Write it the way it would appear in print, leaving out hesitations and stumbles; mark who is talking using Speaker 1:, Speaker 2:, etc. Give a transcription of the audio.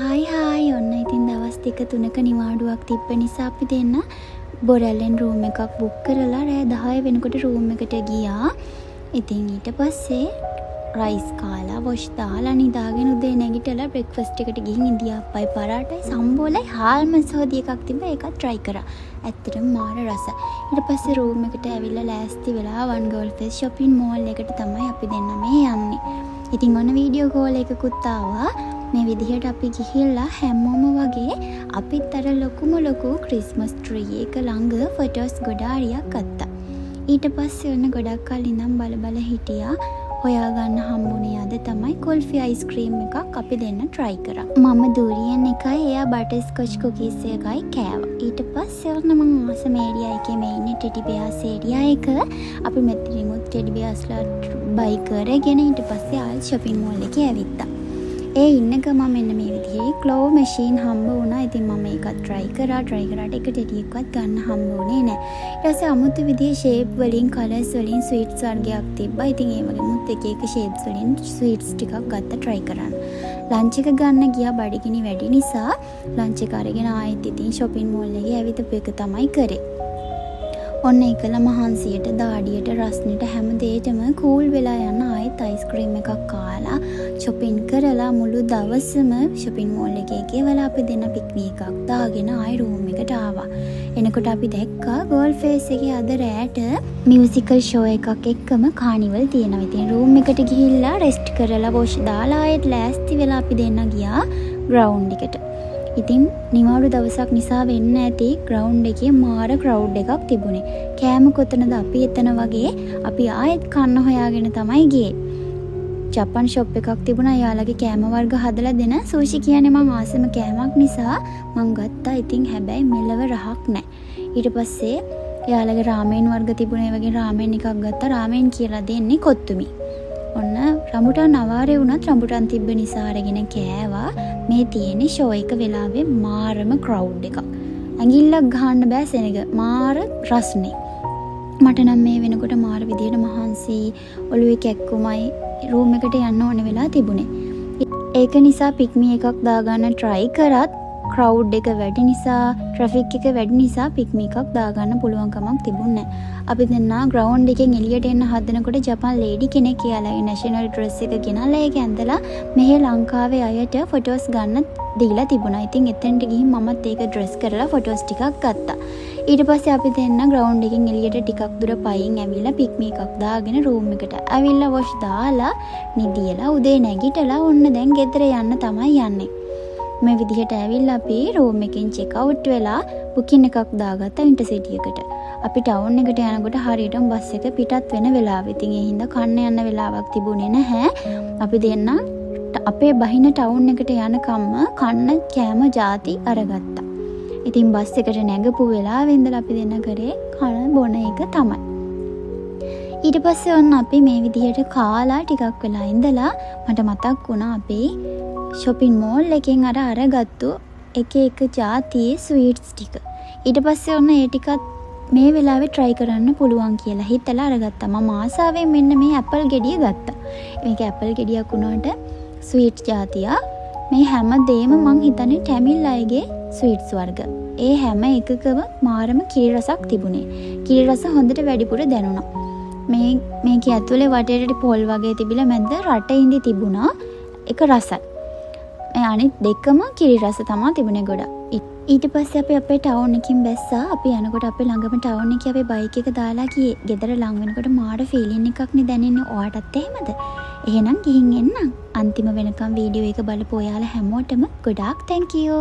Speaker 1: Hi ඔන්න ඉතින් දවස් 2-3ක නිවාඩුවක් තිබ්බ නිසා අපි දෙන්න බොරැල්ලෙන් රූම් එකක් බුක් කරලා රෑ 10 වෙනකොට රූම් එකට ගියා. ඉතින් ඊට පස්සේ රයිස් කාලා වොෂ් දාලා නිදාගෙන උදේ නැගිටලා බ්‍රෙක්ෆාස්ට් එකට ගිහින් ඉන්දියාප්පයි පරාටයි සම්බෝලයි හාල්මස් හොදි එකක් තිබ්බා ඒකත් try කරා. ඇත්තටම මාර රස. ඊට පස්සේ රූම් එකට ඇවිල්ලා ලෑස්ති වෙලා වන් ගර්ල් ෆේස් shopping mall එකට තමයි අපි දෙන්න මේ යන්නේ. ඉතින් ඔන්න වීඩියෝ කෝල් එකකුත් ආවා. මේ විදිහට අපි ගිහිල්ලා හැමෝම වගේ අපිත් අර ලොකු ක්‍රිස්මස් ට්‍රී එක ළඟ ෆොටෝස් ගොඩාරියක් ගත්තා. ඊට පස්සේ ඔන්න ගොඩක් කල් ඉඳන් බල හිටියා. හොයාගන්න හම්බුනේ අද තමයි කුල්ෆි අයිස්ක්‍රීම් එකක් අපි දෙන්න try කරා. මම දූරියන් එකයි එයා බටර්ස්කොච් කුකීස් එකයි කෑවා. ඊට පස්සේ ඔන්න මම ආසම ඒරියා එකේ මේ ඉන්නේ ටෙඩි බියර්ස් ඒරියා එක. අපි මෙතනිමුත් ටෙඩි බියර්ස්ලා බයි කරගෙන ඊට පස්සේ ආයෙත් shopping mall එකේ ඇවිත්තා. ඒ ඉන්න ගම මෙන්න මේ විදිහේ ක්ලෝ මැෂින් හම්බ වුණා. ඉතින් මම ඒකත් try කරාට එක ටෙඩියක්වත් ගන්න හම්බ වුණේ නැහැ. ඊට පස්සේ අමුතු විදිහේ shape වලින් colors වලින් sweets වර්ගයක් තිබ්බා. ඉතින් ඒ වගේමුත් එක shapes වලින් sweets ටිකක් ගත්තා try කරන්න. ලන්ච් එක ගන්න ගියා බඩගිනි වැඩි නිසා ලන්ච් එක අරගෙන ආයෙත් ඉතින් shopping mall එකේ ඇවිත් එක තමයි කරේ. ඔන්න එකල මහන්සියට දාඩියට රස්නෙට හැම දෙයකම කූල් වෙලා යන ආයෙත් අයිස්ක්‍රීම් එකක් කාලා shopping කරලා මුළු දවසම shopping mall එකේ ගෙවලා අපි දෙන්න පික්නික් එකක් දාගෙන ආයෙ room එකට ආවා. එනකොට අපි දැක්කා ගර්ල් ෆේස් එකේ අද රෑට මියුසිකල් ෂෝ එකක් එක්කම කානිවල් තියෙනවා. ඉතින් room එකට ගිහිල්ලා රෙස්ට් කරලා වොෂ් දාලා ආයෙත් ලෑස්ති වෙලා අපි දෙන්න ගියා ග්‍රවුන්ඩ් එකට. ඉතින් නිවාඩු දවසක් නිසා වෙන්න ඇති ග්‍රවුන්ඩ් එකේ මාර ක්‍රවුඩ් එකක් තිබුණේ. කෑම කොතනද අපි එතන වගේ අපි ආයෙත් කන්න හොයාගෙන තමයි ගියේ. ජපන් ෂොප් එකක් තිබුණා. යාළගේ කෑම වර්ග හදලා දෙන සූෂි කියන්නේ මං ආසම කෑමක් නිසා මං ගත්තා. ඉතින් හැබැයි මෙලව රහක් නැහැ. ඊට පස්සේ යාළගේ රාමෙන් වර්ග තිබුණේ වගේ රාමෙන් එකක් ගත්තා. රාමෙන් කියලා දෙන්නේ කොත්තුමි. ඔන්න රඹුටන් අවාරේ වුණත් රඹුටන් තිබ්බ නිසා අරගෙන කෑවා. මේ තියෙන්නේ ෂෝ එක වෙලාවේ මාරම ක්‍රවුඩ් එකක්. ඇඟිල්ලක් ගහන්න බෑ සෙනග. මාර රස්නේ. මට නම් මේ වෙනකොට මාර විදියට මහන්සි ඔළුවේ කැක්කුමයි රූම් එකට යන්න ඕන වෙලා තිබුණේ. ඒක නිසා පික්මි එකක් දාගන්න try කරත් ක්‍රවුඩ් එක වැඩි නිසා ට්‍රැෆික් එක වැඩි නිසා පික්මි එකක් දාගන්න පුළුවන් කමක් තිබුණේ නැහැ. අපි දැන් ග්‍රවුන්ඩ් එකෙන් එළියට එන්න හදනකොට ජපන් ලේඩි කෙනෙක් කියලා නැෂනල් ඩ්‍රෙස් එක ගෙනල්ලා ඒක ඇඳලා මෙහි ලංකාවේ අයට ෆොටෝස් ගන්න දීලා තිබුණා. ඉතින් එතනට ගිහින් මමත් ඒක ඩ්‍රෙස් කරලා ෆොටෝස් ටිකක් ගත්තා. ඊට පස්සේ අපි දෙන්න ග්‍රවුන්ඩ් එකෙන් එළියට ටිකක් දුර පයින් ඇවිල්ලා පික්මි එකක් දාගෙන රූම් එකට ඇවිල්ලා වොෂ් දාලා නිදියලා උදේ නැගිටලා ඔන්න දැන් ගෙදර යන්න තමයි යන්නේ. මේ විදිහට ඇවිල්ලා අපි රූම් එකෙන් චෙක් අවුට් වෙලා බුකින් එකක් දාගත්තා ඉන්ටර්සිටි එකට. අපි ටවුන් එකට යනකොට හරියටම බස් එක පිටත් වෙන වෙලාව. ඉතින් ඒ හින්දා කන්න යන්න වෙලාවක් තිබුණේ නැහැ. අපි දෙන්න අපේ බහින ටවුන් එකට යනකම්ම කන්න කෑම ಜಾති අරගත්තා. ඉතින් බස් එකට නැගපු වෙලාවෙ ඉඳලා අපි දෙන්න කරේ කන බොන එක තමයි. ඊට පස්සේ ඔන්න අපි මේ විදිහට කාලා ටිකක් වෙලා ඉඳලා මට මතක් වුණා අපි shopping mall එකෙන් අරගත්තු එක ಜಾතියේ sweets ටික. ඊට පස්සේ ඔන්න ඒ ටිකත් මේ වෙලාවේ try කරන්න පුළුවන් කියලා හිතලා අරගත්තා. මම ආසාවෙන් මෙන්න මේ ඇපල් ගෙඩිය ගත්තා. මේක ඇපල් ගෙඩියක් වුණාට ස්වීට් జాතිය. මේ හැම දෙයක්ම මං හිතන්නේ ටැමිල් අයගේ ස්වීට්ස් වර්ග. ඒ හැම එකකම මාරම කිරි රසක් තිබුණේ. කිරි රස හොඳට වැඩිපුර දැනුණා. මේක ඇතුලේ වටේට පොල් වගේ තිබිලා මැද රට ඉඳි තිබුණා. ඒක රසයි. මේ අනිත් දෙකම කිරි රස තමයි තිබුණේ ගොඩක්. ඊට පස්සේ අපි අපේ ටවුන් එකකින් බැස්සා. අපි යනකොට අපේ ළඟම ටවුන් එකේ අපි බයික් එක දාලා ගියේ. ගෙදර ලඟ වෙනකොට මාර ෆීලින් එකක් නේ දැනෙන්නේ. ඔයාටත් එහෙමද? එහෙනම් ගිහින් එන්නම්. අන්තිම වෙනකම් වීඩියෝ එක බලපු ඔයාලා හැමෝටම ගොඩාක් thank you.